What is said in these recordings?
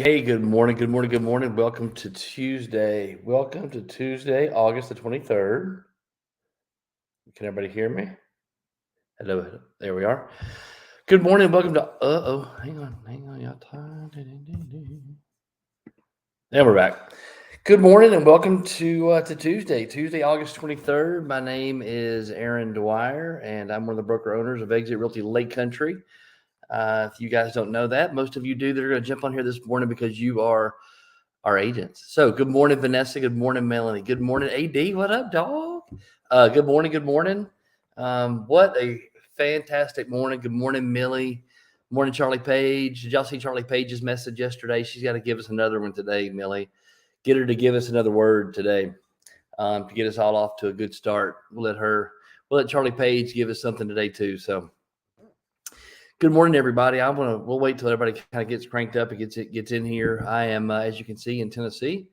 Hey, good morning, good morning, good morning. Welcome to Tuesday. Welcome to Tuesday, August the 23rd. Can everybody hear me? Hello, hello. There we are. Good morning, welcome to, hang on, y'all. And we're back. Good morning and welcome to Tuesday, August 23rd. My name is Aaron Dwyer and I'm one of the broker owners of Exit Realty Lake Country. If you guys don't know that, most of you do. They're going to jump on here this morning because you are our agents. So good morning, Vanessa. Good morning, Melanie. Good morning, AD. What up, dog? Good morning. Good morning. What a fantastic morning. Good morning, Millie. Morning, Charlie Page. Did y'all see Charlie Page's message yesterday? She's got to give us another one today, Millie. Get her to give us another word today to get us all off to a good start. We'll let Charlie Page give us something today too. So good morning, everybody. We'll wait till everybody kind of gets cranked up and gets in here. I am, as you can see, in Tennessee,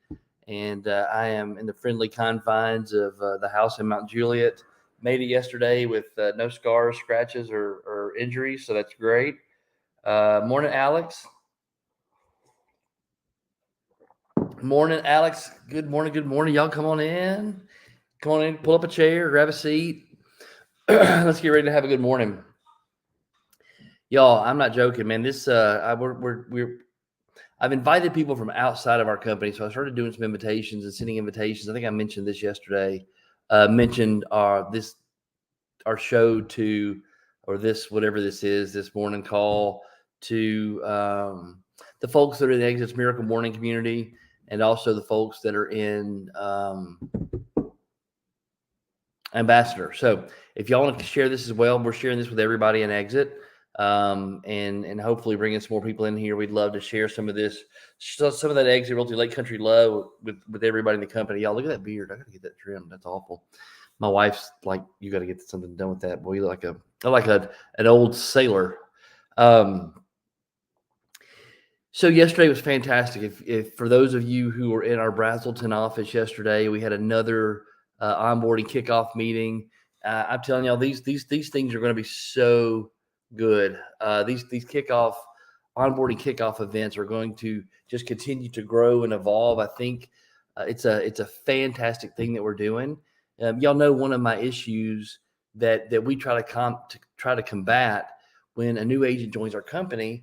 and I am in the friendly confines of the house in Mount Juliet. Made it yesterday with no scars, scratches, or injuries, so that's great. Morning, Alex. Morning, Alex. Good morning. Good morning. Y'all come on in. Come on in, pull up a chair, grab a seat. Let's get ready to have a good morning. Y'all, I'm not joking, man. I've invited people from outside of our company. So I started doing some invitations and sending invitations. I think I mentioned this yesterday, mentioned our show to, or this, whatever this is, this morning call to the folks that are in the Exits Miracle Morning community, and also the folks that are in Ambassador. So if y'all want to share this as well, we're sharing this with everybody in Exit. And hopefully bringing some more people in here. We'd love to share some of this, some of that Exit Realty Lake Country love with everybody in the company. Y'all, look at that beard. I got to get that trimmed. That's awful. My wife's like, you got to get something done with that. Boy, you look like an old sailor. So yesterday was fantastic. If for those of you who were in our Brazelton office yesterday, we had another onboarding kickoff meeting. I'm telling y'all, these things are going to be so good. These onboarding kickoff events are going to just continue to grow and evolve. I think it's a fantastic thing that we're doing. Y'all know one of my issues that we try to combat when a new agent joins our company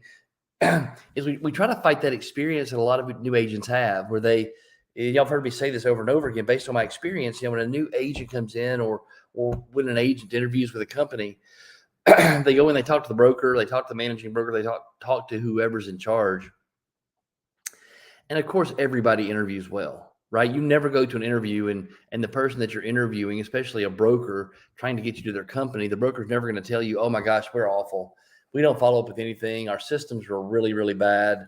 is we try to fight that experience that a lot of new agents have, where y'all have heard me say this over and over again, based on my experience. When a new agent comes in or when an agent interviews with a company, they go in, they talk to the broker, they talk to the managing broker, they talk to whoever's in charge. And of course, everybody interviews well, right? You never go to an interview and the person that you're interviewing, especially a broker trying to get you to their company, the broker's never going to tell you, oh my gosh, we're awful. We don't follow up with anything. Our systems are really, really bad.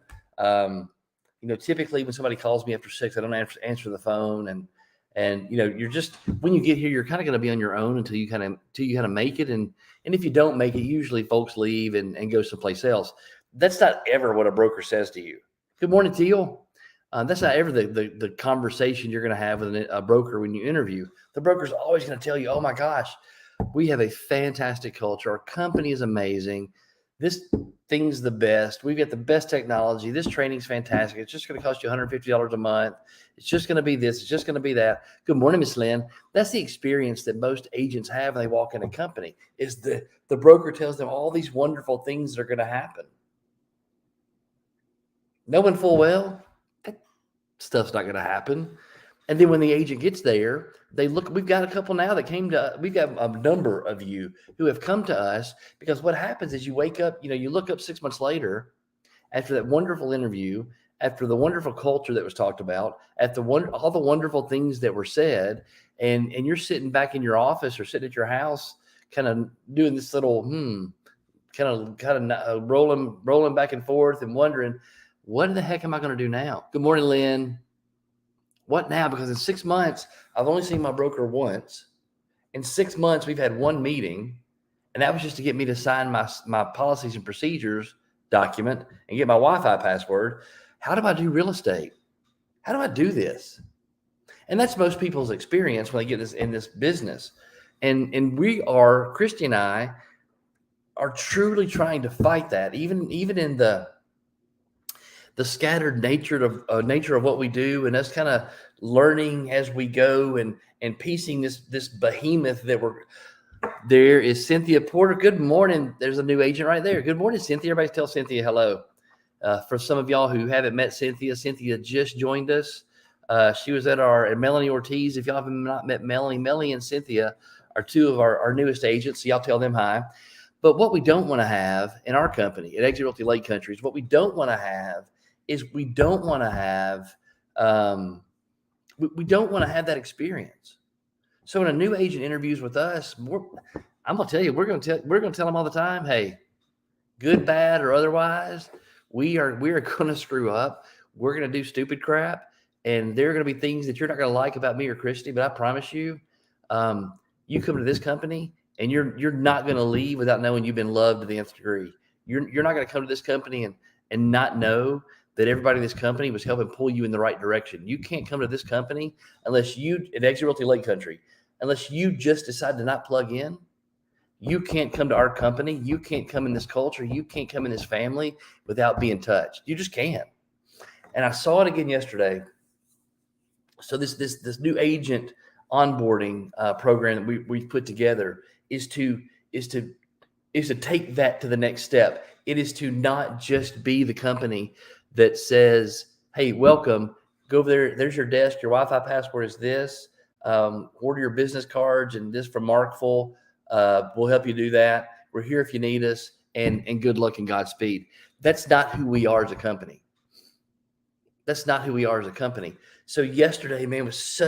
Typically when somebody calls me after 6, I don't answer the phone. And you're just, when you get here, you're kind of going to be on your own until you kind of make it. And if you don't make it, usually folks leave and go someplace else. That's not ever what a broker says to you. Good morning, Teal. That's not ever the conversation you're going to have with a broker when you interview. The broker's always going to tell you, oh my gosh, we have a fantastic culture. Our company is amazing. This thing's the best. We've got the best technology. This training's fantastic. It's just going to cost you $150 a month. It's just going to be this. It's just going to be that. Good morning, Miss Lynn. That's the experience that most agents have when they walk in a company, is the broker tells them all these wonderful things that are going to happen. Knowing full well, that stuff's not going to happen. And then when the agent gets there, we've got a couple now that we've got a number of you who have come to us, because what happens is you wake up, you look up 6 months later after that wonderful interview, after the wonderful culture that was talked about, all the wonderful things that were said, and you're sitting back in your office or sitting at your house, kind of doing this little kind of rolling back and forth and wondering, what the heck am I going to do now? Good morning, Lynn. What now? Because in 6 months, I've only seen my broker once. In 6 months, we've had one meeting, and that was just to get me to sign my policies and procedures document and get my Wi-Fi password. How do I do real estate? How do I do this? And that's most people's experience when they get this in this business. And we are, Christy and I are truly trying to fight that, even in the scattered nature of what we do, and us kind of learning as we go and piecing this behemoth that we're. There is Cynthia Porter. Good morning. There's a new agent right there. Good morning, Cynthia. Everybody tell Cynthia hello. For some of y'all who haven't met Cynthia just joined us. She was at Melanie Ortiz. If y'all have not met Melanie and Cynthia are two of our newest agents. So y'all tell them hi. But what we don't want to have in our company at Exit Realty Lake Country is what we don't want to have is we don't want to have that experience. So when a new agent interviews with us, I'm gonna tell you, we're gonna tell them all the time, hey, good, bad, or otherwise, we are gonna screw up. We're gonna do stupid crap, and there are gonna be things that you're not gonna like about me or Christy. But I promise you, you come to this company and you're not gonna leave without knowing you've been loved to the nth degree. You're not gonna come to this company and not know that everybody in this company was helping pull you in the right direction. You can't come to this company unless you, at Exit Realty Lake Country, unless you just decide to not plug in. You can't come to our company. You can't come in this culture. You can't come in this family without being touched. You just can't. And I saw it again yesterday. So this new agent onboarding program that we put together is to take that to the next step. It is to not just be the company that says, hey, welcome, go over there. There's your desk. Your Wi-Fi password is this. Order your business cards and this from Markful. We'll help you do that. We're here if you need us, and good luck and Godspeed. That's not who we are as a company. So yesterday, man, was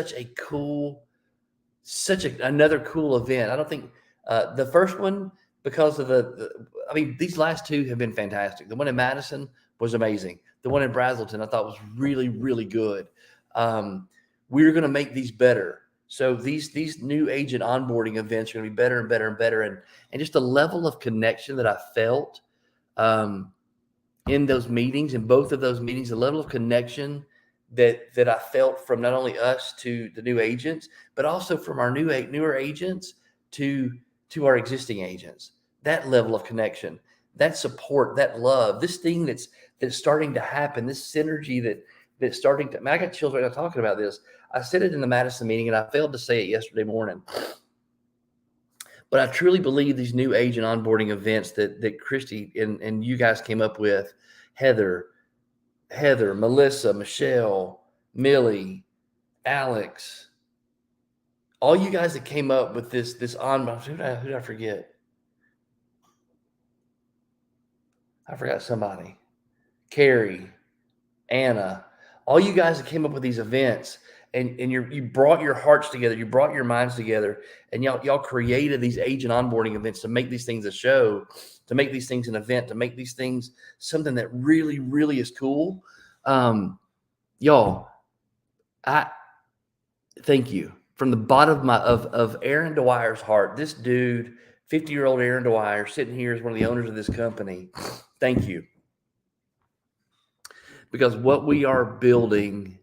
another cool event. I don't think the first one, because of these last two have been fantastic. The one in Madison was amazing. The one in Brazelton I thought was really, really good. We're going to make these better. So these new agent onboarding events are going to be better and better and better. And just the level of connection that I felt in those meetings, in both of those meetings, the level of connection that I felt from not only us to the new agents, but also from our newer agents to our existing agents. That level of connection, that support, that love, this thing that's starting to happen, this synergy that's starting to. I got chills right now talking about this. I said it in the Madison meeting, and I failed to say it yesterday morning. But I truly believe these new agent onboarding events that Christy and you guys came up with, Heather, Melissa, Michelle, Millie, Alex, all you guys that came up with this on. Who did I forget? I forgot somebody. Carrie, Anna, all you guys that came up with these events, and you brought your hearts together, you brought your minds together, and y'all created these agent onboarding events to make these things a show, to make these things an event, to make these things something that really, really is cool. Y'all, I thank you from the bottom of Aaron Dwyer's heart. This dude, 50-year-old Aaron Dwyer, sitting here as one of the owners of this company. Thank you. Because what we are building,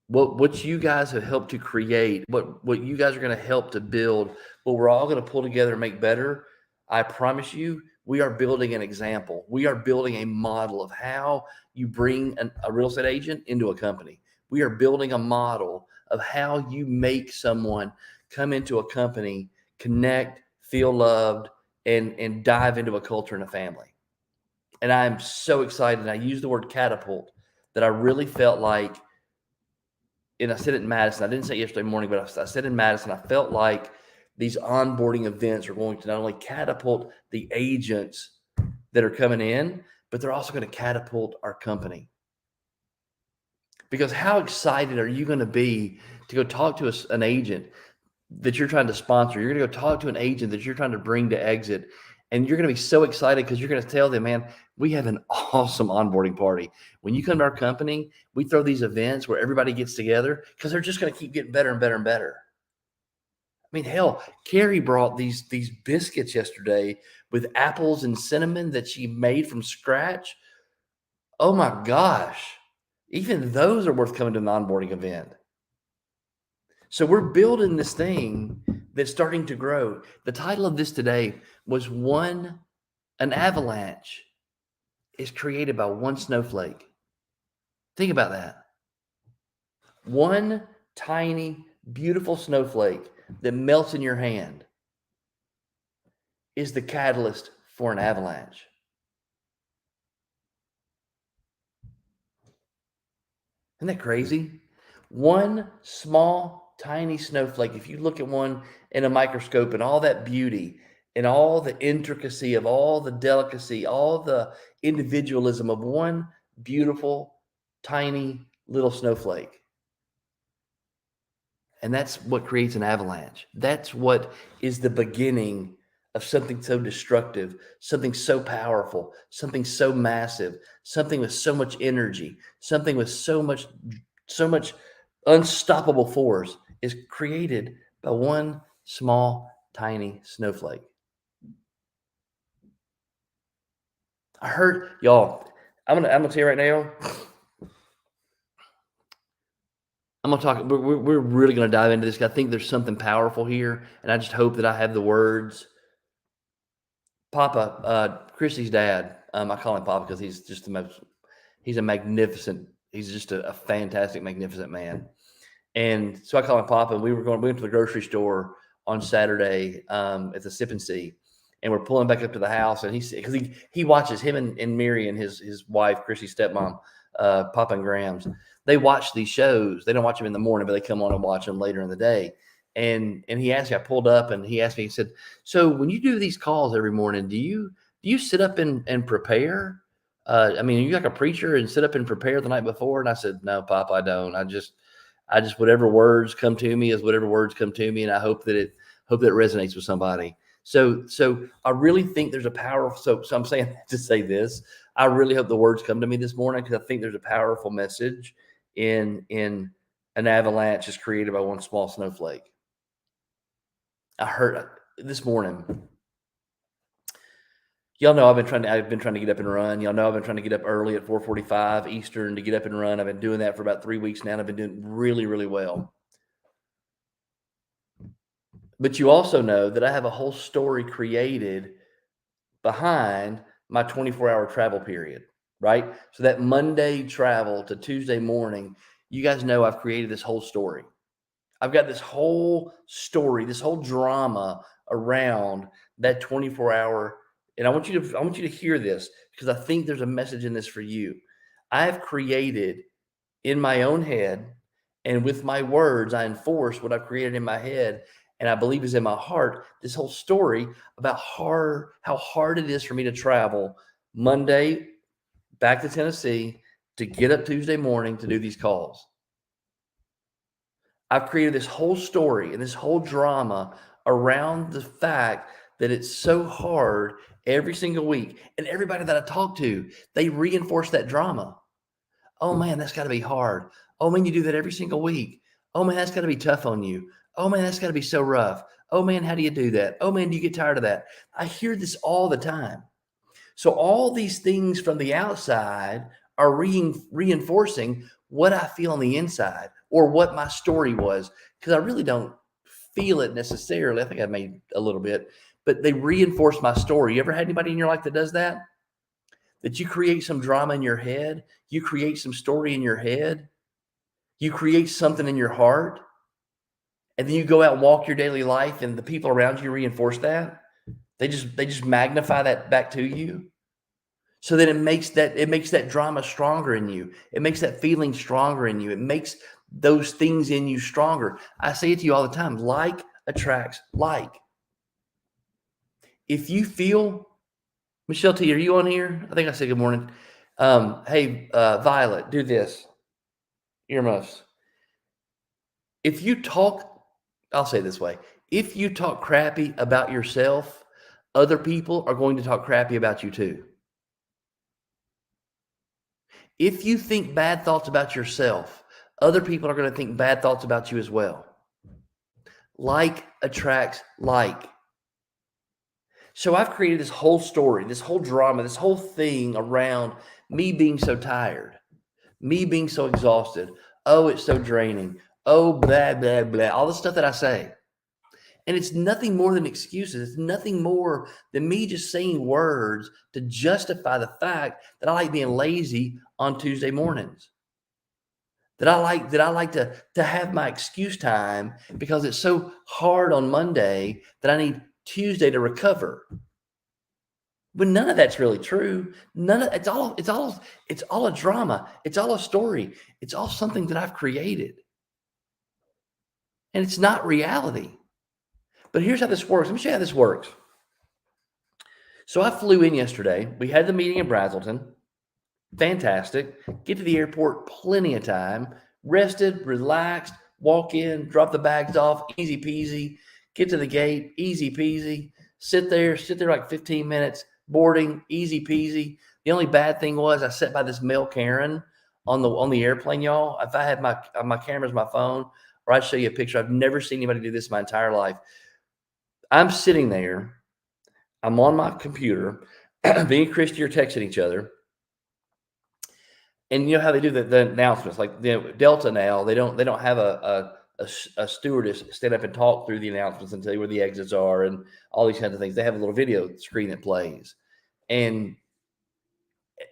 what you guys have helped to create, what you guys are going to help to build, what we're all going to pull together and make better, I promise you, we are building an example. We are building a model of how you bring a real estate agent into a company. We are building a model of how you make someone come into a company, connect, feel loved, and dive into a culture and a family. And I'm so excited. I use the word catapult, that I really felt like, and I said it in Madison. I didn't say it yesterday morning, but I said in Madison, I felt like these onboarding events are going to not only catapult the agents that are coming in, but they're also going to catapult our company. Because how excited are you going to be to go talk to an agent that you're trying to sponsor. You're going to go talk to an agent that you're trying to bring to exit. And you're going to be so excited because you're going to tell them, man, we have an awesome onboarding party. When you come to our company, we throw these events where everybody gets together because they're just going to keep getting better and better and better. I mean, hell, Carrie brought these biscuits yesterday with apples and cinnamon that she made from scratch. Oh my gosh. Even those are worth coming to an onboarding event. So we're building this thing that's starting to grow. The title of this today was an avalanche is created by one snowflake. Think about that. One tiny, beautiful snowflake that melts in your hand is the catalyst for an avalanche. Isn't that crazy? One small, tiny snowflake, if you look at one in a microscope and all that beauty and all the intricacy of all the delicacy, all the individualism of one beautiful, tiny little snowflake. And that's what creates an avalanche. That's what is the beginning of something so destructive, something so powerful, something so massive, something with so much energy, something with so much unstoppable force is created by one small, tiny snowflake. I heard y'all. I'm gonna tell you right now. I'm gonna talk. We're really gonna dive into this. I think there's something powerful here, and I just hope that I have the words. Papa, Chrissy's dad. I call him Papa because he's just the most. He's a magnificent. He's just a fantastic, magnificent man. And so I call him Papa. And we went to the grocery store on Saturday at the Sip and See, and we're pulling back up to the house. And because he watches him and Mary and his wife, Chrissy's stepmom, Papa and Grams. They watch these shows. They don't watch them in the morning, but they come on and watch them later in the day. And he asked me, I pulled up and he asked me, he said, so when you do these calls every morning, do you sit up and prepare? I mean, are you like a preacher and sit up and prepare the night before? And I said, no, Pop, I don't. I just whatever words come to me is whatever words come to me. And I hope that it resonates with somebody. So I really think there's a power. So I'm saying to say this, I really hope the words come to me this morning because I think there's a powerful message in an avalanche is created by one small snowflake. I heard this morning. Y'all know I've been trying to get up and run. Y'all know I've been trying to get up early at 4:45 Eastern to get up and run. I've been doing that for about 3 weeks now, and I've been doing really, really well. But you also know that I have a whole story created behind my 24-hour travel period, right? So that Monday travel to Tuesday morning, you guys know I've created this whole story. I've got this whole story, this whole drama around that 24-hour. And I want you to hear this because I think there's a message in this for you. I have created in my own head and with my words, I enforce what I've created in my head and I believe is in my heart, this whole story about how hard it is for me to travel Monday back to Tennessee to get up Tuesday morning to do these calls. I've created this whole story and this whole drama around the fact that it's so hard every single week. And everybody that I talk to, they reinforce that drama. Oh man, that's got to be hard. Oh man, you do that every single week. Oh man, that's got to be tough on you. Oh man, that's got to be so rough. Oh man, how do you do that? Oh man, do you get tired of that? I hear this all the time. So all these things from the outside are reinforcing what I feel on the inside or what my story was, because I really don't feel it necessarily. I think I made a little bit, but they reinforce my story. You ever had anybody in your life that does that? That you create some drama in your head, you create some story in your head, you create something in your heart, and then you go out and walk your daily life, and the people around you reinforce that. They just magnify that back to you. So that it makes that drama stronger in you. It makes that feeling stronger in you. It makes those things in you stronger. I say it to you all the time, like attracts like. If you feel, Michelle T, are you on here? I think I said good morning. Hey, Violet, do this. Earmuffs. If you talk I'll say it this way. If you talk crappy about yourself, other people are going to talk crappy about you too. If you think bad thoughts about yourself, other people are going to think bad thoughts about you as well. Like attracts like. So I've created this whole story, this whole drama, this whole thing around me being so tired, me being so exhausted. Oh, it's so draining. Oh, blah, blah, blah. All the stuff that I say. And it's nothing more than excuses. It's nothing more than me just saying words to justify the fact that I like being lazy on Tuesday mornings. That I like to have my excuse time because it's so hard on Monday that I need Tuesday to recover. But none of that's really true. None of it's all a drama. It's all a story. It's all something that I've created. And it's not reality. But here's how this works. Let me show you how this works. So I flew in yesterday. We had the meeting in Brazelton. Fantastic. Get to the airport, plenty of time. Rested, relaxed, walk in, drop the bags off, easy peasy. Get to the gate, easy peasy. Sit there like 15 minutes, boarding, easy peasy. The only bad thing was I sat by this male Karen on the airplane, y'all. If I had my camera's my phone, or I'd show you a picture. I've never seen anybody do this my entire life. I'm sitting there. I'm on my computer. Me and Christy are texting each other. And you know how they do the announcements, like Delta now, they don't have a stewardess stand up and talk through the announcements and tell you where the exits are and all these kinds of things. They have a little video screen that plays. And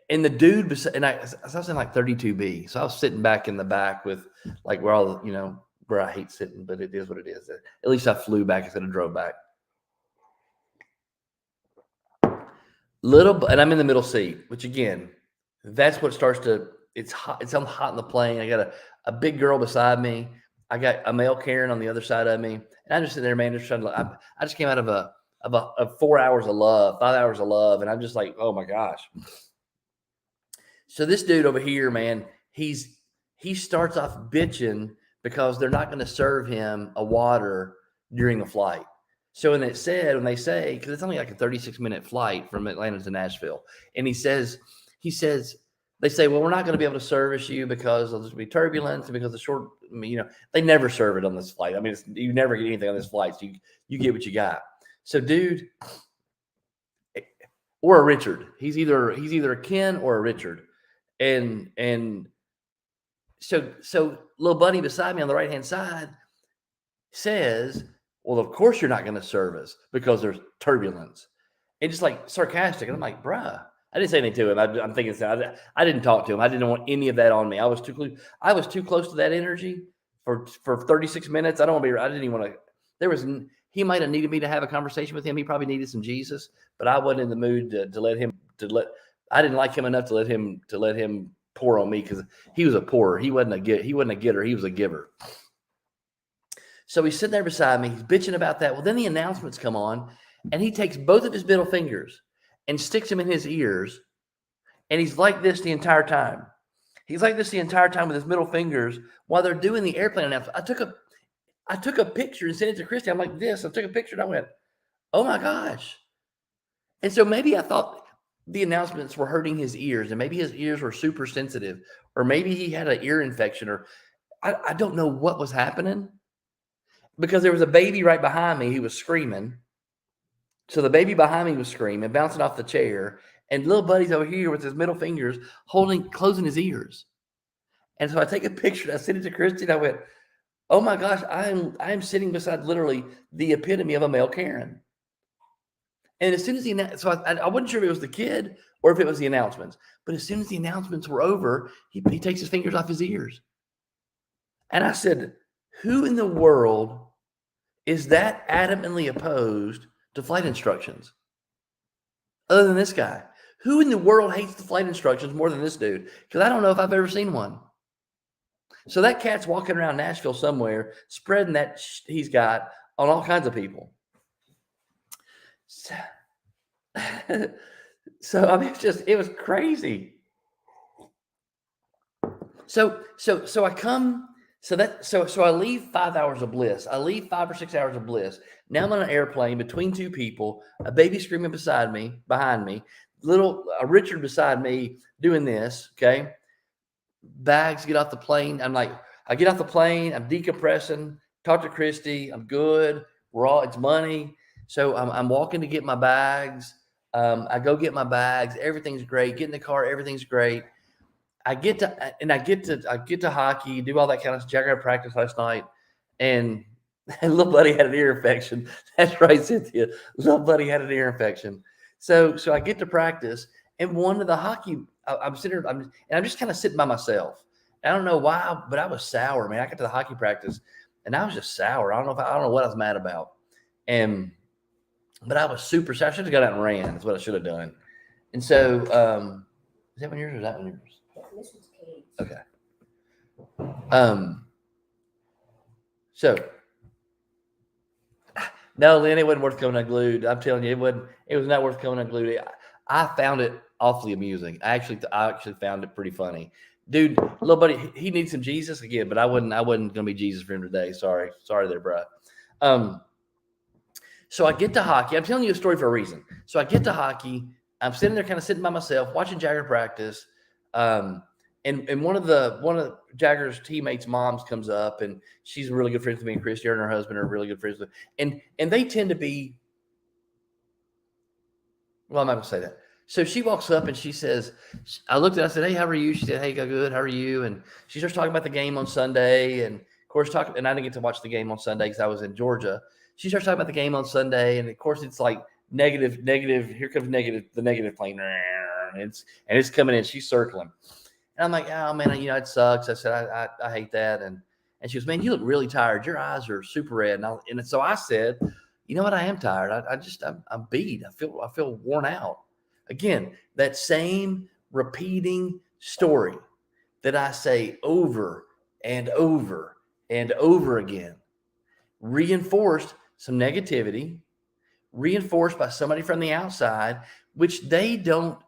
the dude, and I was in like 32B. So I was sitting back in the back with like where all the, where I hate sitting, but it is what it is. At least I flew back instead of drove back. And I'm in the middle seat, which again, that's what starts to, it's hot. I'm hot in the plane. I got a big girl beside me. I got a male Karen on the other side of me. And I'm just sitting there, man, just trying to, I just came out of 4 hours of love, 5 hours of love. And I'm just like, oh my gosh. So this dude over here, man, he starts off bitching because they're not going to serve him a water during the flight. So when they say, because it's only like a 36-minute flight from Atlanta to Nashville, and he says, they say, well, we're not going to be able to service you because there's going to be turbulence and because they never serve it on this flight. I mean, you never get anything on this flight. So you get what you got. So dude, or a Richard, he's either a Ken or a Richard. And so little buddy beside me on the right-hand side says, well, of course you're not going to serve us because there's turbulence. And just like sarcastic. And I'm like, bruh, I didn't say anything to him. I'm thinking, I didn't talk to him. I didn't want any of that on me. I was too close to that energy for 36 minutes. I didn't even want to, he might have needed me to have a conversation with him. He probably needed some Jesus, but I wasn't in the mood I didn't like him enough to let him pour on me because he was a pourer. He wasn't a getter. He was a giver. So he's sitting there beside me. He's bitching about that. Well, then the announcements come on, and he takes both of his middle fingers and sticks them in his ears, and he's like this the entire time. He's like this the entire time with his middle fingers while they're doing the airplane announcement. I took a picture and sent it to Christy. I'm like this. I took a picture and I went, oh my gosh. And so maybe I thought the announcements were hurting his ears, and maybe his ears were super sensitive, or maybe he had an ear infection, or I don't know what was happening. Because there was a baby right behind me who was screaming. So the baby behind me was screaming, bouncing off the chair, and little buddy's over here with his middle fingers closing his ears. And so I take a picture and I sent it to Christy, and I went, oh my gosh, I'm sitting beside literally the epitome of a male Karen. And as soon as I wasn't sure if it was the kid or if it was the announcements, but as soon as the announcements were over, he takes his fingers off his ears. And I said, who in the world is that adamantly opposed to flight instructions? Other than this guy. Who in the world hates the flight instructions more than this dude? Because I don't know if I've ever seen one. So that cat's walking around Nashville somewhere, spreading that he's got on all kinds of people. So I mean, it was crazy. So I come So I leave 5 hours of bliss. I leave 5 or 6 hours of bliss. Now I'm on an airplane between two people, a baby screaming behind me, little Richard beside me doing this. Okay, bags, get off the plane. I get off the plane. I'm decompressing. Talk to Christy. I'm good. It's money. So I'm walking to get my bags. I go get my bags. Everything's great. Get in the car. Everything's great. I get to hockey, do all that kind of stuff. I got to practice last night, and little buddy had an ear infection. That's right, Cynthia. Little buddy had an ear infection. So I get to practice, and one of the hockey, I'm sitting, and I'm just kind of sitting by myself. I don't know why, but I was sour, man. I got to the hockey practice, and I was just sour. I don't know what I was mad about, but I was super sour. I should have got out and ran. That's what I should have done. And so, is that one yours or is that one yours? This one's Kate's. Okay. So no, Lynn, it wasn't worth coming unglued. I'm telling you, it was not worth coming unglued. I found it awfully amusing. I actually found it pretty funny. Dude, little buddy, he needs some Jesus again, but I wasn't gonna be Jesus for him today. Sorry there, bro. So I get to hockey. I'm telling you a story for a reason. So I get to hockey. I'm sitting there kind of sitting by myself, watching Jagger practice. And one of Jagger's teammates' moms comes up, and she's really good friends with me and Christy. Her and her husband are really good friends with me. And they tend to be, well, I'm not gonna say that. So she walks up and she says, I looked at her, I said, hey, how are you? She said, hey, good, how are you? And she starts talking about the game on Sunday, and of course and I didn't get to watch the game on Sunday because I was in Georgia. She starts talking about the game on Sunday, and of course it's like negative, here comes the negative plane. And it's coming in, she's circling. And I'm like, oh man, it sucks. I said, I hate that. And she goes, man, you look really tired. Your eyes are super red. And so I said, you know what? I am tired. I'm beat. I feel worn out. Again, that same repeating story that I say over and over and over again, reinforced some negativity, reinforced by somebody from the outside, which they don't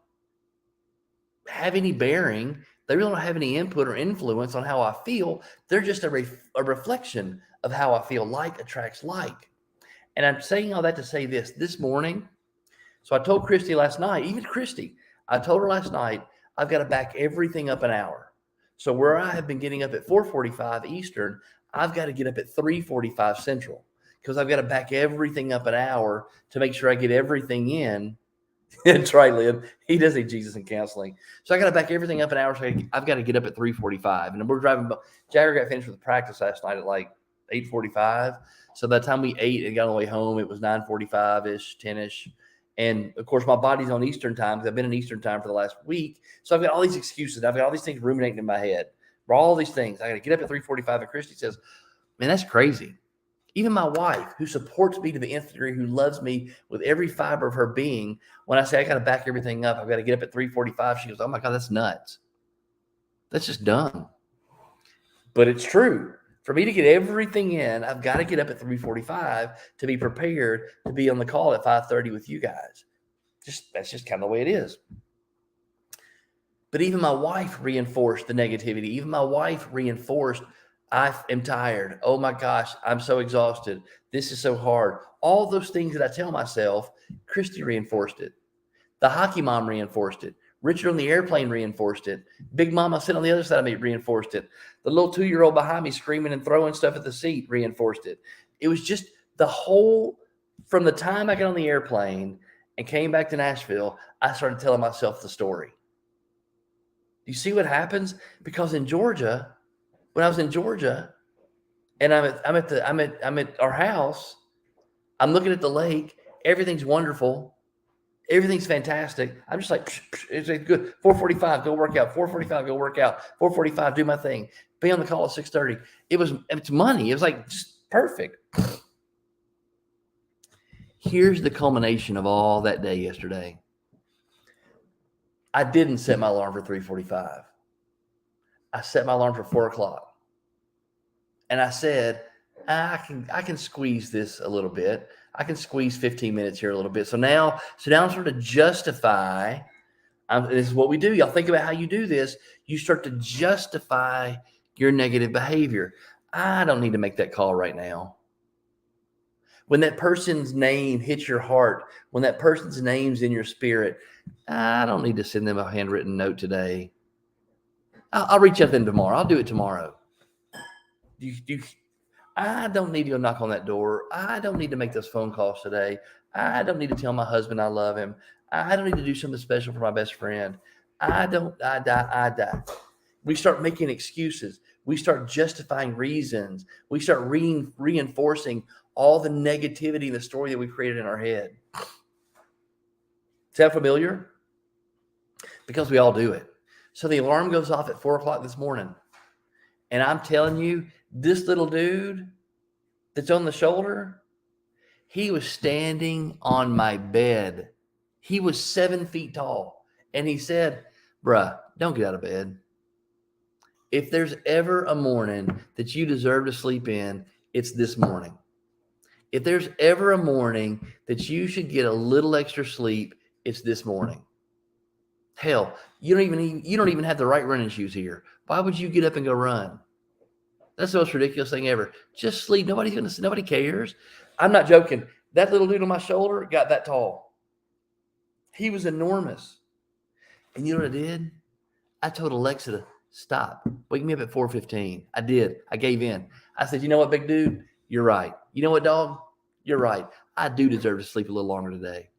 have any bearing. They really don't have any input or influence on how I feel. They're just a reflection of how I feel. Like attracts like. And I'm saying all that to say this morning. So I told Christy last night, even Christy, I told her last night, I've got to back everything up an hour. So where I have been getting up at 4:45 Eastern, I've got to get up at 3:45 Central, because I've got to back everything up an hour to make sure I get everything in. That's right, Lynn. He does need Jesus in counseling. So I got to back everything up an hour. So I've got to get up at 3:45. And we're driving. Jagger got finished with the practice last night at like 8:45. So by the time we ate and got on the way home, it was 9:45-ish, 10-ish. And of course, my body's on Eastern time because I've been in Eastern time for the last week. So I've got all these excuses. I've got all these things ruminating in my head. For all these things, I got to get up at 3:45. And Christy says, man, that's crazy. Even my wife, who supports me to the nth degree, who loves me with every fiber of her being, when I say I got to back everything up, I've got to get up at 3:45, she goes, oh my God, that's nuts. That's just dumb. But it's true. For me to get everything in, I've got to get up at 3:45 to be prepared to be on the call at 5:30 with you guys. That's just kind of the way it is. But even my wife reinforced the negativity. Even my wife reinforced, I am tired. Oh my gosh, I'm so exhausted. This is so hard. All those things that I tell myself, Christy reinforced it. The hockey mom reinforced it. Richard on the airplane reinforced it. Big Mama sitting on the other side of me reinforced it. The little 2-year-old behind me screaming and throwing stuff at the seat reinforced it. It was just the whole, from the time I got on the airplane and came back to Nashville, I started telling myself the story. Do you see what happens? Because in Georgia, when I was in Georgia, and I'm at our house, I'm looking at the lake. Everything's wonderful. Everything's fantastic. I'm just like, it's good. 4:45, go work out. 4:45, go work out. 4:45, do my thing. Be on the call at 6:30. It's money. It was like just perfect. Here's the culmination of all that day yesterday. I didn't set my alarm for 3:45. I set my alarm for 4:00. And I said, I can squeeze this a little bit. I can squeeze 15 minutes here a little bit. So now I'm sort of justify. This is what we do. Y'all think about how you do this. You start to justify your negative behavior. I don't need to make that call right now. When that person's name hits your heart, when that person's name's in your spirit, I don't need to send them a handwritten note today. I'll reach out to them tomorrow. I'll do it tomorrow. I don't need to go knock on that door. I don't need to make those phone calls today. I don't need to tell my husband I love him. I don't need to do something special for my best friend. I die. We start making excuses. We start justifying reasons. We start reinforcing all the negativity in the story that we created in our head. Is that familiar? Because we all do it. So the alarm goes off at 4 o'clock this morning. And I'm telling you, this little dude that's on the shoulder, he was standing on my bed. He was 7 feet tall. And he said, bruh, don't get out of bed. If there's ever a morning that you deserve to sleep in, it's this morning. If there's ever a morning that you should get a little extra sleep, it's this morning. Hell, you don't even have the right running shoes here. Why would you get up and go run? That's the most ridiculous thing ever. Just sleep. Nobody cares. I'm not joking. That little dude on my shoulder got that tall. He was enormous. And you know what I did? I told Alexa to stop. Wake me up at 4:15. I did. I gave in. I said, you know what, big dude? You're right. You know what, dog? You're right. I do deserve to sleep a little longer today.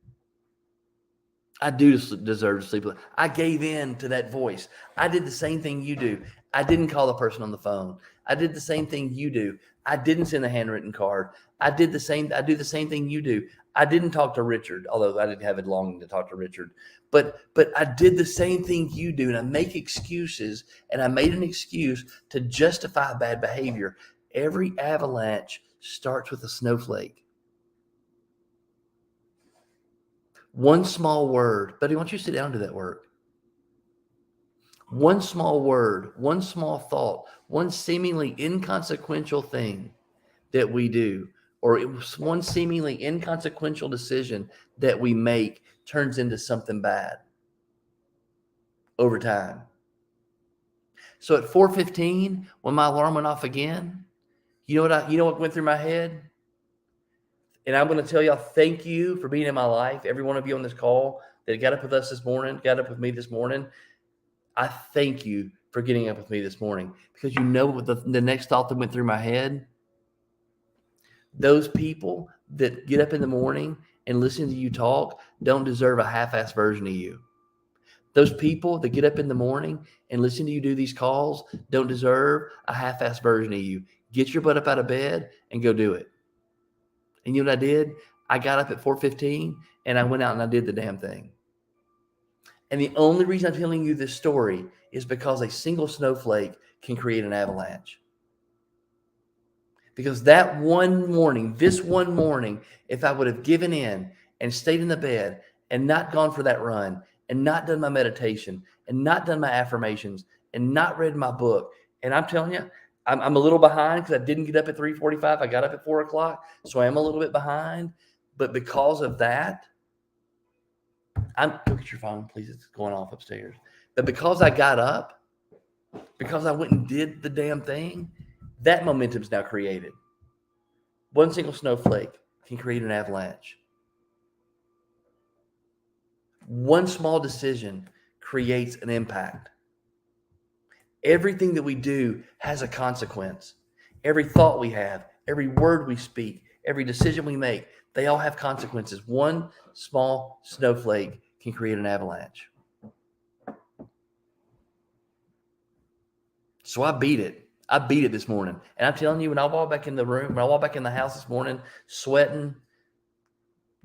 I do deserve to sleep. I gave in to that voice. I did the same thing you do. I didn't call the person on the phone. I did the same thing you do. I didn't send a handwritten card. I do the same thing you do. I didn't talk to Richard, although I didn't have it longing to talk to Richard. But I did the same thing you do, and I make excuses, and I made an excuse to justify bad behavior. Every avalanche starts with a snowflake. One small word. Buddy, why don't you sit down and do that work? One small word, one small thought, one seemingly inconsequential thing that we do, or one seemingly inconsequential decision that we make turns into something bad over time. So at 4:15, when my alarm went off again, you know what went through my head? And I'm going to tell y'all, thank you for being in my life. Every one of you on this call that got up with us this morning, got up with me this morning. I thank you for getting up with me this morning, because you know what the next thought that went through my head? Those people that get up in the morning and listen to you talk don't deserve a half-assed version of you. Those people that get up in the morning and listen to you do these calls don't deserve a half-assed version of you. Get your butt up out of bed and go do it. And you know what I did? I got up at 4:15 and I went out and I did the damn thing. And the only reason I'm telling you this story is because a single snowflake can create an avalanche. Because this one morning, if I would have given in and stayed in the bed and not gone for that run and not done my meditation and not done my affirmations and not read my book, and I'm telling you, I'm a little behind because I didn't get up at 3:45. I got up at 4 o'clock. So I am a little bit behind. But because of that, go get your phone, please. It's going off upstairs. But because I got up, because I went and did the damn thing, that momentum's now created. One single snowflake can create an avalanche. One small decision creates an impact. Everything that we do has a consequence. Every thought we have, every word we speak, every decision we make, they all have consequences. One small snowflake can create an avalanche. So I beat it. I beat it this morning. And I'm telling you, when I walked back in the house this morning, sweating,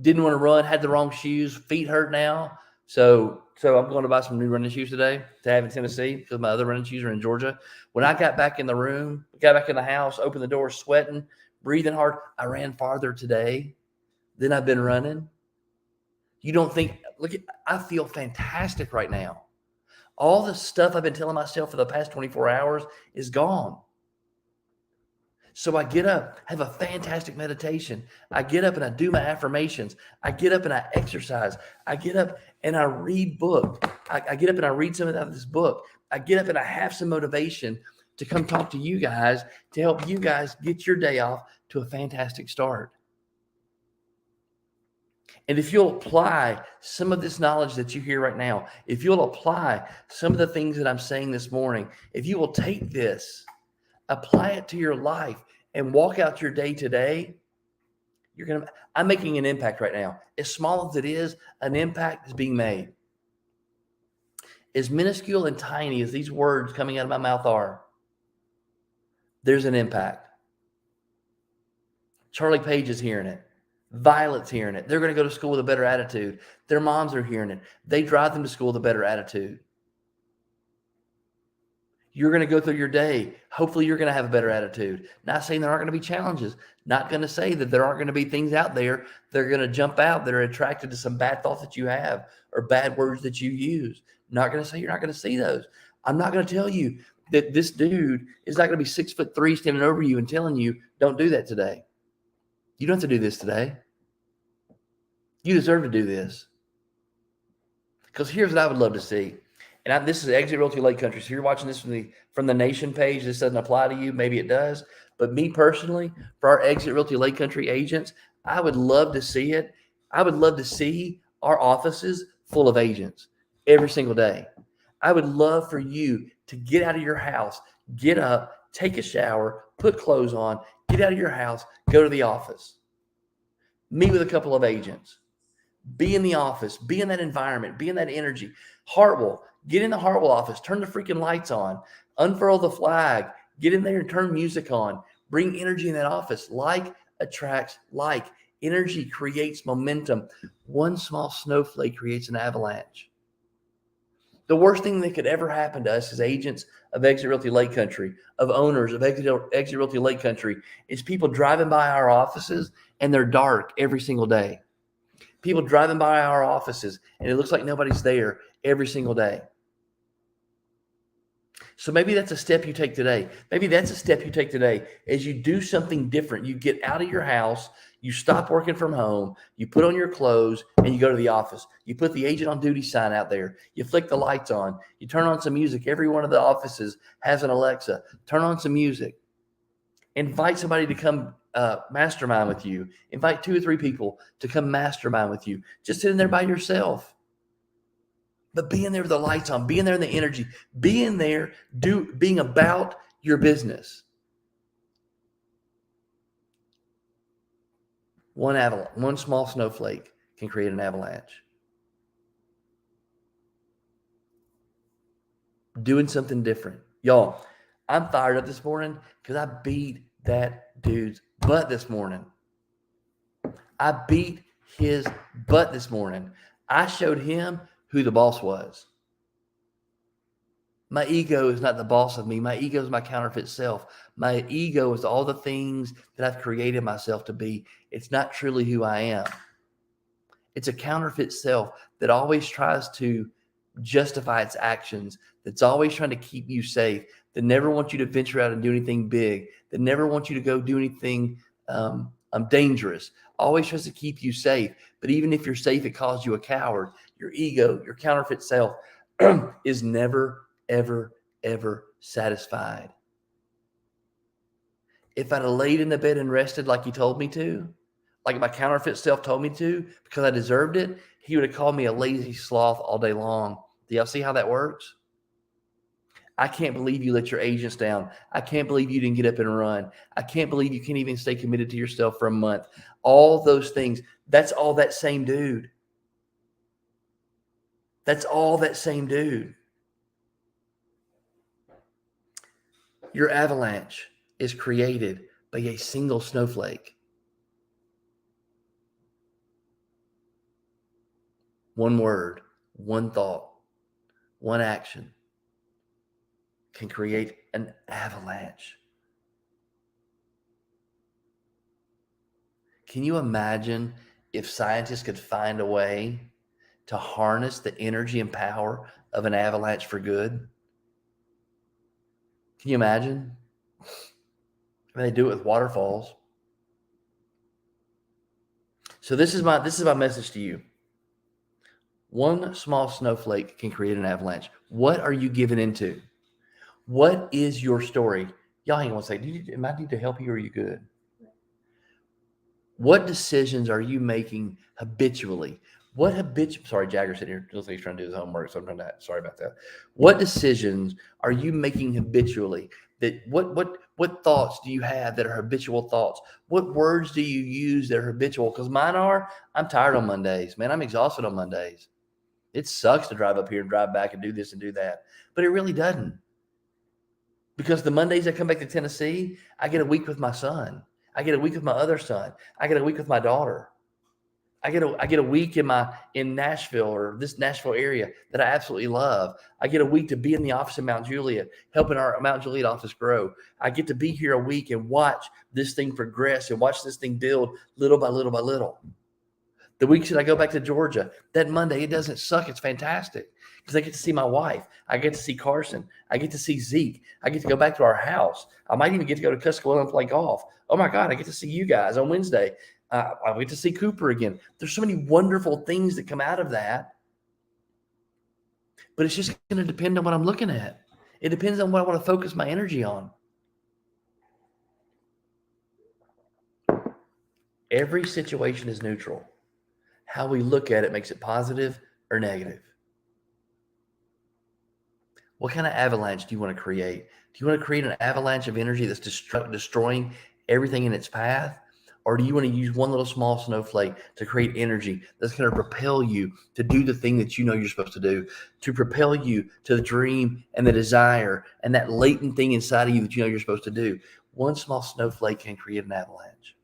didn't want to run, had the wrong shoes, feet hurt now. So I'm going to buy some new running shoes today to have in Tennessee because my other running shoes are in Georgia. When I got back in the room, got back in the house, opened the door, sweating, breathing hard, I ran farther today than I've been running. You don't think, I feel fantastic right now. All the stuff I've been telling myself for the past 24 hours is gone. So I get up, have a fantastic meditation. I get up and I do my affirmations. I get up and I exercise. I get up and I read book. I get up and I read something out of this book. I get up and I have some motivation to come talk to you guys to help you guys get your day off to a fantastic start. And if you'll apply some of this knowledge that you hear right now, if you'll apply some of the things that I'm saying this morning, if you will take this, apply it to your life, and walk out your day today, I'm making an impact right now. As small as it is, an impact is being made. As minuscule and tiny as these words coming out of my mouth are, there's an impact. Charlie Page is hearing it. Violet's hearing it. They're going to go to school with a better attitude. Their moms are hearing it. They drive them to school with a better attitude. You're going to go through your day. Hopefully you're going to have a better attitude. Not saying there aren't going to be challenges. Not going to say that there aren't going to be things out there that are going to jump out that are attracted to some bad thoughts that you have or bad words that you use. Not going to say you're not going to see those. I'm not going to tell you that this dude is not going to be 6'3" standing over you and telling you, don't do that today. You don't have to do this today. You deserve to do this. Because here's what I would love to see. And this is Exit Realty Lake Country. So you're watching this from the Nation page. This doesn't apply to you. Maybe it does. But me personally, for our Exit Realty Lake Country agents, I would love to see it. I would love to see our offices full of agents every single day. I would love for you to get out of your house, get up, take a shower, put clothes on, get out of your house, go to the office, meet with a couple of agents, be in the office, be in that environment, be in that energy. Hartwell, get in the Hartwell office, turn the freaking lights on, unfurl the flag, get in there and turn music on, bring energy in that office. Like attracts like. Energy creates momentum. One small snowflake creates an avalanche. The worst thing that could ever happen to us as agents of Exit Realty Lake Country, of owners of Exit Realty Lake Country, is people driving by our offices and they're dark every single day. People driving by our offices and it looks like nobody's there every single day. So maybe that's a step you take today. Maybe that's a step you take today as you do something different. You get out of your house, you stop working from home, you put on your clothes, and you go to the office. You put the agent on duty sign out there. You flick the lights on. You turn on some music. Every one of the offices has an Alexa. Turn on some music. Invite somebody to come mastermind with you. Invite 2 or 3 people to come mastermind with you. Just sitting there by yourself. But being there with the lights on, being there in the energy, being there, being about your business. One small snowflake can create an avalanche. Doing something different. Y'all, I'm fired up this morning because I beat that dude's butt this morning. I beat his butt this morning. I showed him who the boss was. My ego is not the boss of me. My ego is my counterfeit self. My ego is all the things that I've created myself to be. It's not truly who I am. It's a counterfeit self that always tries to justify its actions, that's always trying to keep you safe, that never wants you to venture out and do anything big, that never wants you to go do anything dangerous, always tries to keep you safe. But even if you're safe, it calls you a coward. Your ego, your counterfeit self is never, ever, ever satisfied. If I'd have laid in the bed and rested like he told me to, like my counterfeit self told me to, because I deserved it, he would have called me a lazy sloth all day long. Do y'all see how that works? I can't believe you let your agents down. I can't believe you didn't get up and run. I can't believe you can't even stay committed to yourself for a month. All those things, that's all that same dude. That's all that same dude. Your avalanche is created by a single snowflake. One word, one thought, one action can create an avalanche. Can you imagine if scientists could find a way to harness the energy and power of an avalanche for good? Can you imagine? I mean, they do it with waterfalls. So this is my message to you. One small snowflake can create an avalanche. What are you giving into? What is your story? Y'all hang on a second. Am I need to help you or are you good? What decisions are you making habitually? Sorry, Jagger's sitting here. He's trying to do his homework, so I'm trying to, sorry about that. What decisions are you making habitually? What thoughts do you have that are habitual thoughts? What words do you use that are habitual? Because mine are, I'm tired on Mondays, man. I'm exhausted on Mondays. It sucks to drive up here and drive back and do this and do that, but it really doesn't. Because the Mondays I come back to Tennessee, I get a week with my son. I get a week with my other son. I get a week with my daughter. I get a week in Nashville or this Nashville area that I absolutely love. I get a week to be in the office in Mount Juliet, helping our Mount Juliet office grow. I get to be here a week and watch this thing progress and watch this thing build little by little by little. The weeks that I go back to Georgia, that Monday, it doesn't suck. It's fantastic because I get to see my wife. I get to see Carson. I get to see Zeke. I get to go back to our house. I might even get to go to Tuscaloosa and play golf. Oh my God, I get to see you guys on Wednesday. I get to see Cooper again. There's so many wonderful things that come out of that. But it's just going to depend on what I'm looking at. It depends on what I want to focus my energy on. Every situation is neutral. How we look at it makes it positive or negative. What kind of avalanche do you want to create? Do you want to create an avalanche of energy that's destroying everything in its path? Or do you want to use one little small snowflake to create energy that's going to propel you to do the thing that you know you're supposed to do, to propel you to the dream and the desire and that latent thing inside of you that you know you're supposed to do? One small snowflake can create an avalanche.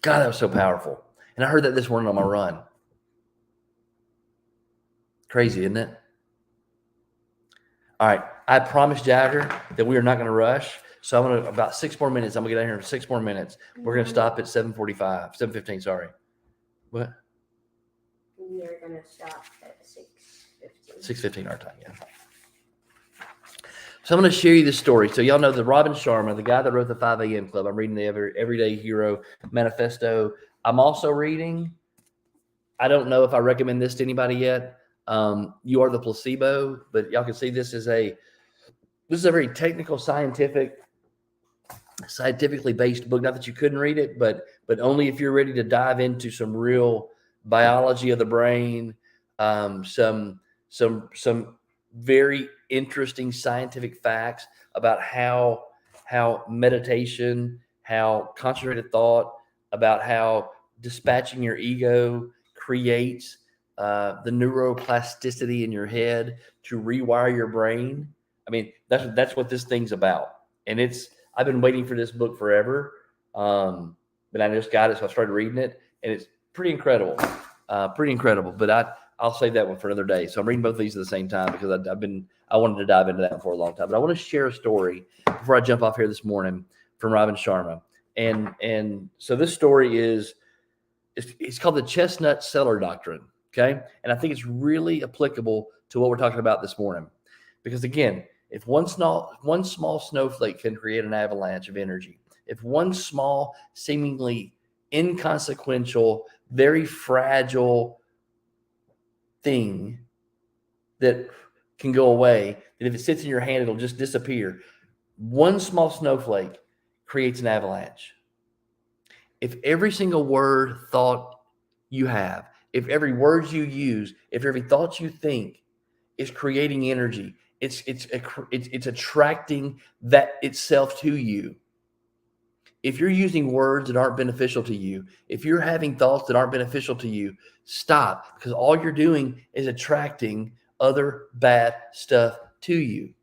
God, that was so powerful. And I heard that this morning on my run. Crazy, isn't it? All right. I promised Jagger that we are not going to rush. So I'm going to, about 6 more minutes. I'm going to get out here in 6 more minutes. We're going to stop at 7:15, sorry. What? We're going to stop at 6:15. 6:15 our time, yeah. So I'm going to share you this story. So y'all know the Robin Sharma, the guy that wrote the 5 a.m. Club. I'm reading the Everyday Hero Manifesto. I'm also reading, I don't know if I recommend this to anybody yet. You Are the Placebo, but y'all can see this is a very technical, scientifically based book. Not that you couldn't read it, but only if you're ready to dive into some real biology of the brain, some very interesting scientific facts about how meditation, how concentrated thought, about how dispatching your ego creates the neuroplasticity in your head to rewire your brain. I mean, that's what this thing's about. And I've been waiting for this book forever. But I just got it. So I started reading it and it's pretty incredible. But I'll save that one for another day. So I'm reading both of these at the same time because I wanted to dive into that for a long time. But I want to share a story before I jump off here this morning from Robin Sharma. And so this story it's called the chestnut seller doctrine. Okay. And I think it's really applicable to what we're talking about this morning. Because again, if one small snowflake can create an avalanche of energy, if one small, seemingly inconsequential, very fragile thing that can go away, that if it sits in your hand, it'll just disappear. One small snowflake creates an avalanche. If every single word, thought you have, if every word you use, if every thought you think is creating energy, it's attracting that itself to you. If you're using words that aren't beneficial to you, if you're having thoughts that aren't beneficial to you, stop, because all you're doing is attracting other bad stuff to you.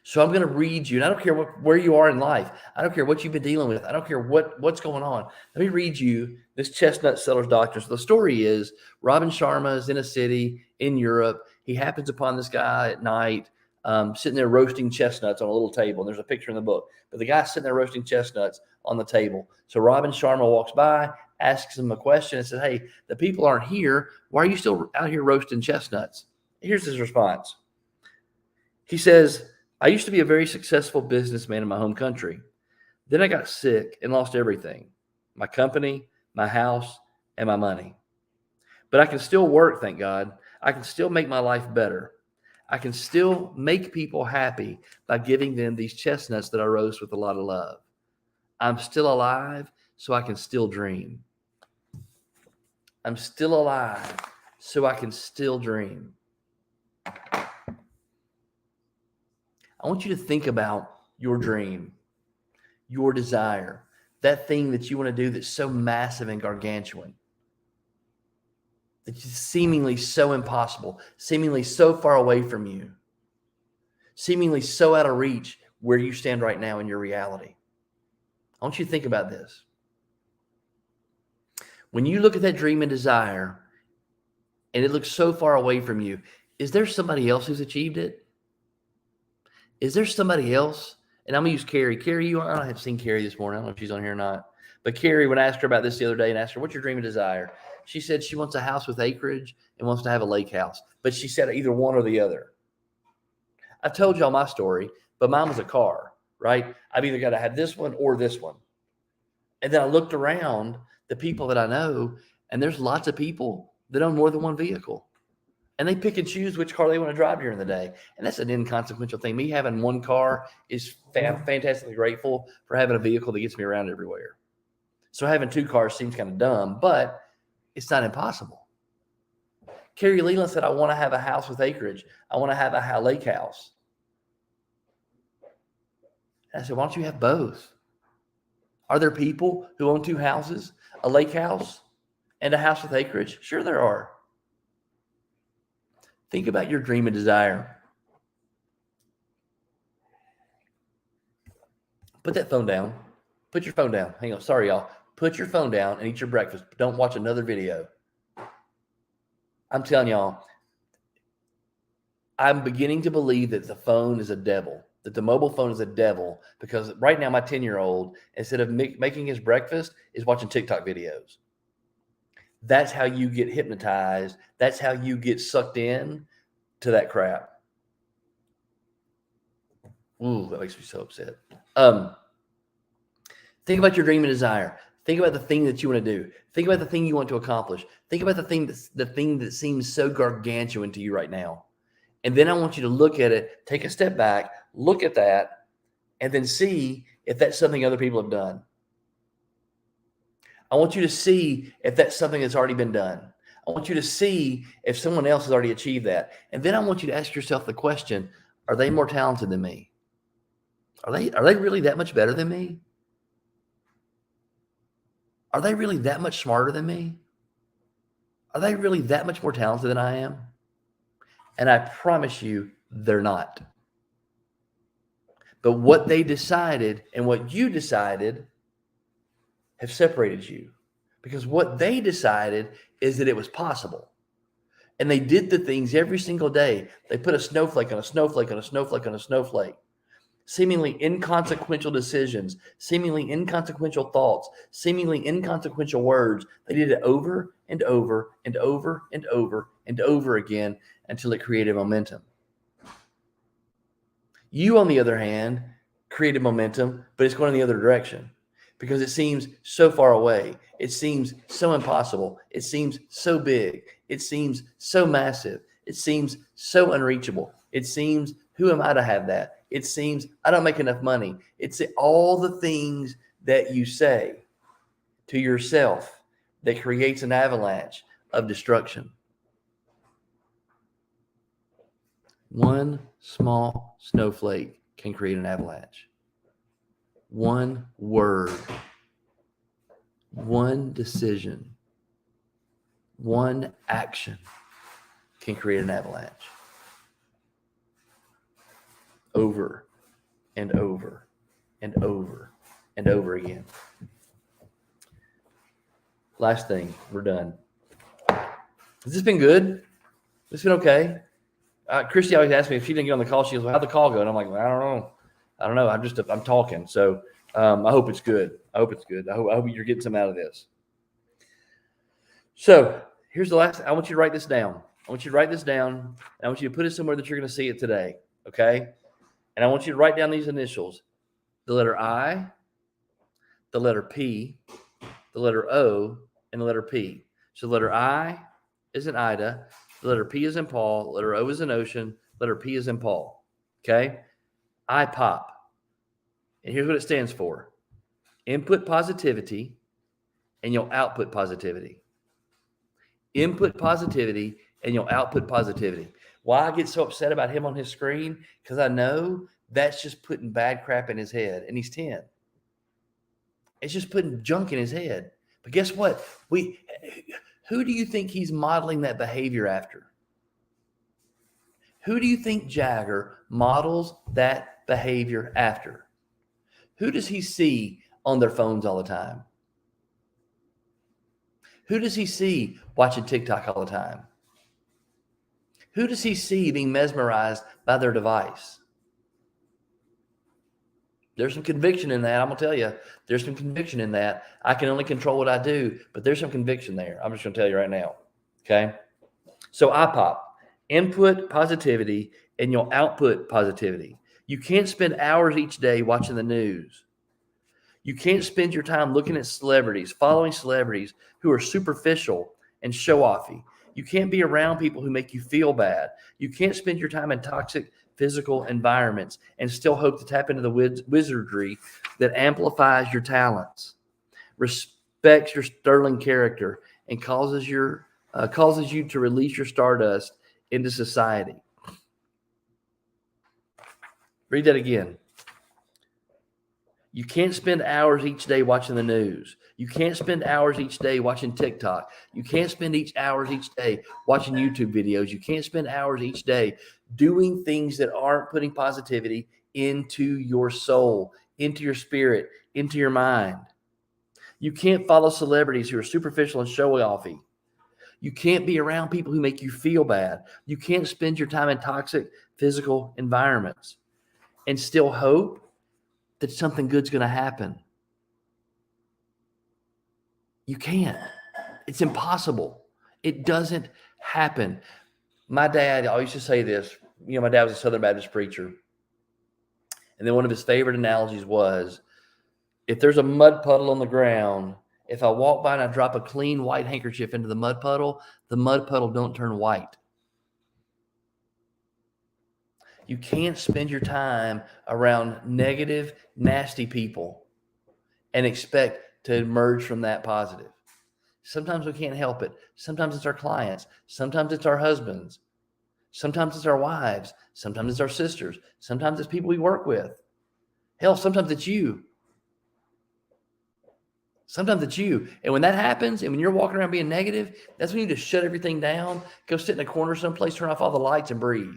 So I'm going to read you, and I don't care where you are in life. I don't care what you've been dealing with. I don't care what's going on. Let me read you this chestnut seller's doctrine. So the story is Robin Sharma is in a city in Europe. He happens upon this guy at night sitting there roasting chestnuts on a little table. And there's a picture in the book. But the guy's sitting there roasting chestnuts on the table. So Robin Sharma walks by, asks him a question, and says, "Hey, the people aren't here. Why are you still out here roasting chestnuts?" Here's his response. He says, "I used to be a very successful businessman in my home country. Then I got sick and lost everything, my company, my house, and my money. But I can still work, thank God. I can still make my life better. I can still make people happy by giving them these chestnuts that I roast with a lot of love. I'm still alive, so I can still dream. I'm still alive, so I can still dream. I want you to think about your dream, your desire, that thing that you want to do that's so massive and gargantuan, that's seemingly so impossible, seemingly so far away from you, seemingly so out of reach where you stand right now in your reality. I want you to think about this. When you look at that dream and desire, and it looks so far away from you, is there somebody else who's achieved it? Is there somebody else? And I'm going to use Carrie. Carrie, I have seen Carrie this morning. I don't know if she's on here or not. But Carrie, when I asked her about this the other day and asked her, what's your dream and desire? She said she wants a house with acreage and wants to have a lake house. But she said either one or the other. I've told y'all my story, but mine was a car, right? I've either got to have this one or this one. And then I looked around the people that I know, and there's lots of people that own more than one vehicle. And they pick and choose which car they want to drive during the day. And that's an inconsequential thing. Me having one car is fantastically grateful for having a vehicle that gets me around everywhere. So having two cars seems kind of dumb, but it's not impossible. Carrie Leland said, I want to have a house with acreage. I want to have a lake house. And I said, why don't you have both? Are there people who own two houses, a lake house and a house with acreage? Sure there are. Think about your dream and desire. Put that phone down. Put your phone down. Hang on. Sorry, y'all. Put your phone down and eat your breakfast. Don't watch another video. I'm telling y'all, I'm beginning to believe that the phone is a devil, that the mobile phone is a devil, because right now my 10-year-old, instead of making his breakfast, is watching TikTok videos. That's how you get hypnotized. That's how you get sucked in to that crap. Ooh, that makes me so upset. Think about your dream and desire. Think about the thing that you want to do. Think about the thing you want to accomplish. Think about the thing that seems so gargantuan to you right now. And then I want you to look at it, take a step back, look at that, and then see if that's something other people have done. I want you to see if that's something that's already been done. I want you to see if someone else has already achieved that. And then I want you to ask yourself the question, are they more talented than me? Are they really that much better than me? Are they really that much smarter than me? Are they really that much more talented than I am? And I promise you, they're not. But what they decided and what you decided have separated you. Because what they decided is that it was possible. And they did the things every single day. They put a snowflake on a snowflake on a snowflake on a snowflake. Seemingly inconsequential decisions, seemingly inconsequential thoughts, seemingly inconsequential words. They did it over and over and over and over and over again until it created momentum. You, on the other hand, created momentum, but it's going in the other direction because it seems so far away. It seems so impossible. It seems so big. It seems so massive. It seems so unreachable. It seems, who am I to have that? It seems I don't make enough money. It's all the things that you say to yourself that creates an avalanche of destruction. One small snowflake can create an avalanche. One word, one decision, one action can create an avalanche. Over and over and over and over again. Last thing, we're done. Has this been good? Has this been okay? Christy always asks me if she didn't get on the call. She goes, well, how'd the call go? And I'm like, well, I don't know. I'm talking. So I hope it's good. I hope you're getting some out of this. So here's the last. I want you to write this down. I want you to put it somewhere that you're going to see it today. Okay. And I want you to write down these initials, the letter I, the letter P, the letter O, and the letter P. So the letter I is in Ida, the letter P is in Paul, letter O is in ocean, letter P is in Paul. Okay? IPOP. And here's what it stands for. Input positivity, and you'll output positivity. Input positivity, and you'll output positivity. Why I get so upset about him on his screen? Because I know that's just putting bad crap in his head, and he's 10. It's just putting junk in his head. But guess what? Who do you think he's modeling that behavior after? Who do you think Jagger models that behavior after? Who does he see on their phones all the time? Who does he see watching TikTok all the time? Who does he see being mesmerized by their device? There's some conviction in that. I'm going to tell you, there's some conviction in that. I can only control what I do, but there's some conviction there. I'm just going to tell you right now. Okay. So IPOP, input positivity, and you'll output positivity. You can't spend hours each day watching the news. You can't spend your time looking at celebrities, following celebrities who are superficial and show-offy. You can't be around people who make you feel bad. You can't spend your time in toxic physical environments and still hope to tap into the wizardry that amplifies your talents, respects your sterling character, and causes you to release your stardust into society. Read that again. You can't spend hours each day watching the news. You can't spend hours each day watching TikTok. You can't spend hours each day watching YouTube videos. You can't spend hours each day doing things that aren't putting positivity into your soul, into your spirit, into your mind. You can't follow celebrities who are superficial and showy-offy. You can't be around people who make you feel bad. You can't spend your time in toxic physical environments and still hope that something good's going to happen. You can't. It's impossible. It doesn't happen. My dad always used to say this. My dad was a Southern Baptist preacher. And then one of his favorite analogies was, if there's a mud puddle on the ground, if I walk by and I drop a clean white handkerchief into the mud puddle don't turn white. You can't spend your time around negative, nasty people and expect to emerge from that positive. Sometimes we can't help it. Sometimes it's our clients. Sometimes it's our husbands. Sometimes it's our wives. Sometimes it's our sisters. Sometimes it's people we work with. Hell, sometimes it's you. Sometimes it's you. And when that happens, and when you're walking around being negative, that's when you need to shut everything down, go sit in a corner someplace, turn off all the lights, and breathe.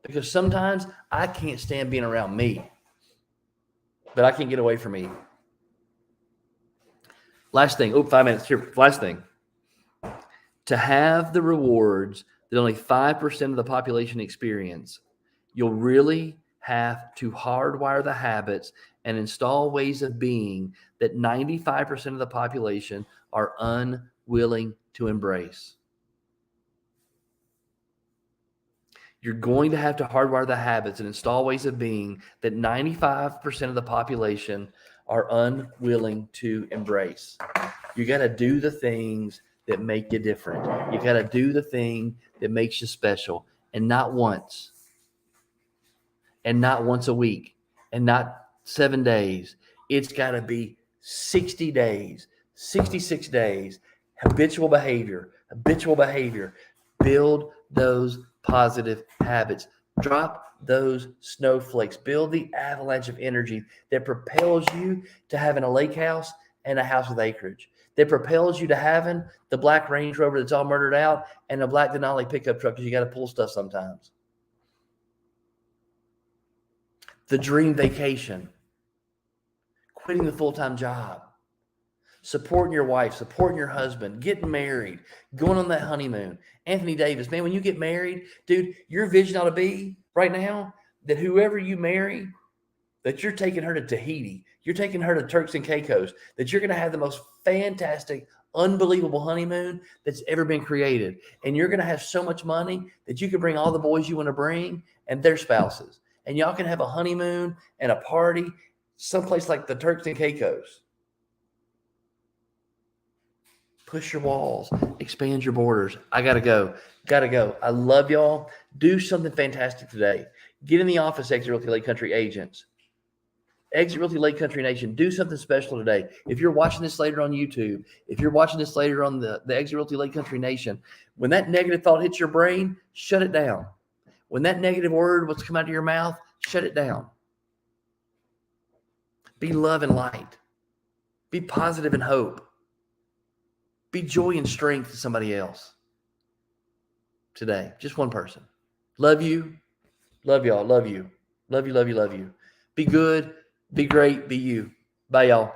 Because sometimes I can't stand being around me, but I can't get away from me. Last thing. 5 minutes here. Last thing. To have the rewards that only 5% of the population experience, you'll really have to hardwire the habits and install ways of being that 95% of the population are unwilling to embrace. You're going to have to hardwire the habits and install ways of being that 95% of the population are unwilling to embrace. You got to do the things that make you different. You got to do the thing that makes you special, and not once, and not once a week, and not 7 days. It's got to be 60 days, 66 days, habitual behavior. Build those positive habits. Drop those snowflakes. Build the avalanche of energy that propels you to having a lake house and a house with acreage. That propels you to having the black Range Rover that's all murdered out and a black Denali pickup truck because you got to pull stuff sometimes. The dream vacation. Quitting the full-time job. Supporting your wife, supporting your husband, getting married, going on that honeymoon. Anthony Davis, man, when you get married, dude, your vision ought to be right now that whoever you marry, that you're taking her to Tahiti, you're taking her to Turks and Caicos, that you're going to have the most fantastic, unbelievable honeymoon that's ever been created. And you're going to have so much money that you can bring all the boys you want to bring and their spouses. And y'all can have a honeymoon and a party someplace like the Turks and Caicos. Push your walls, expand your borders. I got to go. Got to go. I love y'all. Do something fantastic today. Get in the office, Exit Realty Lake Country agents. Exit Realty Lake Country Nation, do something special today. If you're watching this later on YouTube, if you're watching this later on the Exit Realty Lake Country Nation, when that negative thought hits your brain, shut it down. When that negative word was to come out of your mouth, shut it down. Be love and light. Be positive and hope. Be joy and strength to somebody else today. Just one person. Love you. Love y'all. Love you. Love you, love you, love you. Be good. Be great. Be you. Bye, y'all.